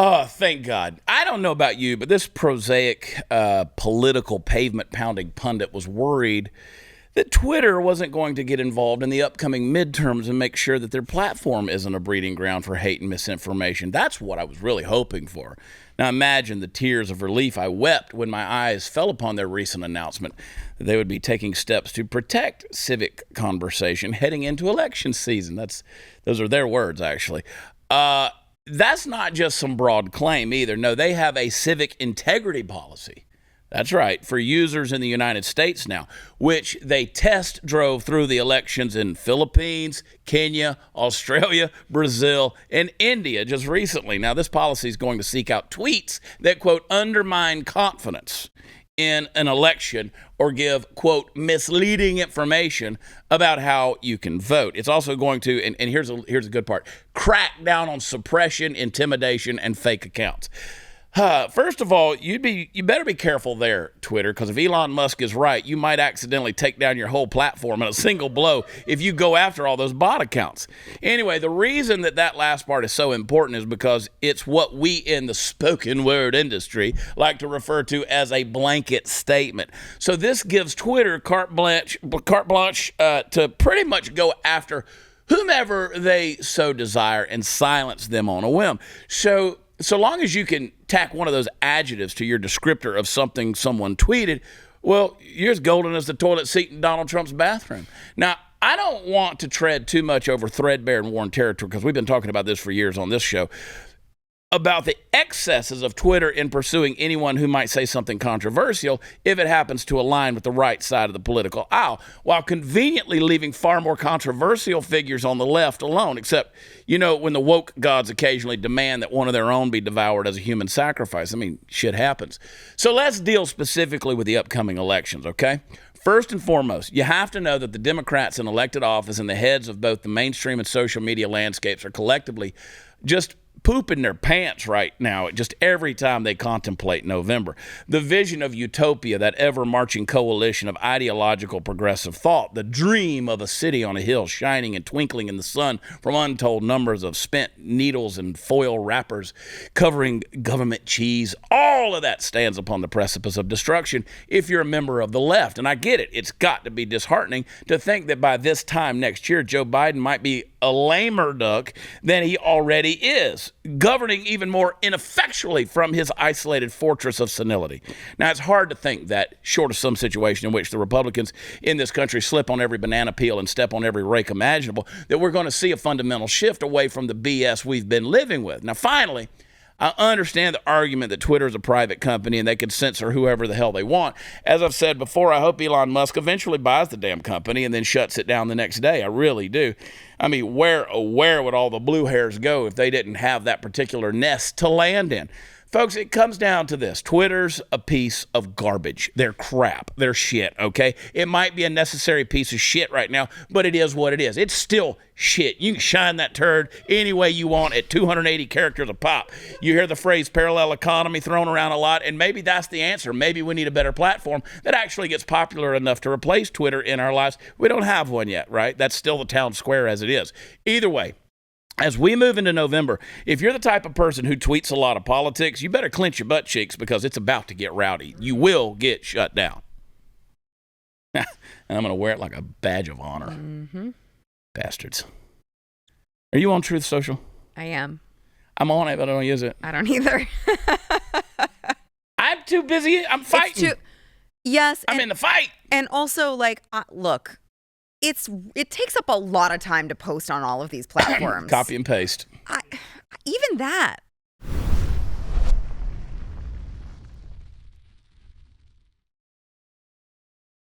Oh, thank God. I don't know about you, but this prosaic political pavement-pounding pundit was worried that Twitter wasn't going to get involved in the upcoming midterms and make sure that their platform isn't a breeding ground for hate and misinformation. That's what I was really hoping for. Now imagine the tears of relief I wept when my eyes fell upon their recent announcement that they would be taking steps to protect civic conversation heading into election season. Those are their words, actually. That's not just some broad claim either. No, they have a civic integrity policy. That's right, for users in the United States now, which they test drove through the elections in Philippines, Kenya, Australia, Brazil, and India just recently. Now, this policy is going to seek out tweets that, quote, undermine confidence in an election or give, quote, misleading information about how you can vote. It's also going to, and here's a good part, crack down on suppression, intimidation, and fake accounts. First of all, you better be careful there, Twitter, because if Elon Musk is right, you might accidentally take down your whole platform in a single blow if you go after all those bot accounts. Anyway, the reason that last part is so important is because it's what we in the spoken word industry like to refer to as a blanket statement. So this gives Twitter carte blanche to pretty much go after whomever they so desire and silence them on a whim. So long as you can tack one of those adjectives to your descriptor of something someone tweeted, well, you're as golden as the toilet seat in Donald Trump's bathroom. Now, I don't want to tread too much over threadbare and worn territory because we've been talking about this for years on this show, about the excesses of Twitter in pursuing anyone who might say something controversial if it happens to align with the right side of the political aisle, while conveniently leaving far more controversial figures on the left alone, except, when the woke gods occasionally demand that one of their own be devoured as a human sacrifice. I mean, shit happens. So let's deal specifically with the upcoming elections, okay? First and foremost, you have to know that the Democrats in elected office and the heads of both the mainstream and social media landscapes are collectively just pooping their pants right now just every time they contemplate November. The vision of utopia, that ever-marching coalition of ideological progressive thought, the dream of a city on a hill shining and twinkling in the sun from untold numbers of spent needles and foil wrappers covering government cheese, all of that stands upon the precipice of destruction if you're a member of the left. And I get it. It's got to be disheartening to think that by this time next year, Joe Biden might be a lamer duck than he already is, governing even more ineffectually from his isolated fortress of senility. Now, it's hard to think that, short of some situation in which the Republicans in this country slip on every banana peel and step on every rake imaginable, that we're going to see a fundamental shift away from the BS we've been living with. Now, finally, I understand the argument that Twitter is a private company and they can censor whoever the hell they want. As I've said before, I hope Elon Musk eventually buys the damn company and then shuts it down the next day. I really do. I mean, where would all the blue hairs go if they didn't have that particular nest to land in? Folks, it comes down to this. Twitter's a piece of garbage. They're crap. They're shit, okay? It might be a necessary piece of shit right now, but it is what it is. It's still shit. You can shine that turd any way you want at 280 characters a pop. You hear the phrase parallel economy thrown around a lot, and maybe that's the answer. Maybe we need a better platform that actually gets popular enough to replace Twitter in our lives. We don't have one yet, right? That's still the town square as it is. Either way, as we move into November, if you're the type of person who tweets a lot of politics, you better clench your butt cheeks because it's about to get rowdy. You will get shut down. And I'm going to wear it like a badge of honor. Mm-hmm. Bastards. Are you on Truth Social? I am. I'm on it, but I don't use it. I don't either. I'm too busy. I'm fighting. Yes. I'm in the fight. And also, look. It takes up a lot of time to post on all of these platforms. Copy and paste. Even that,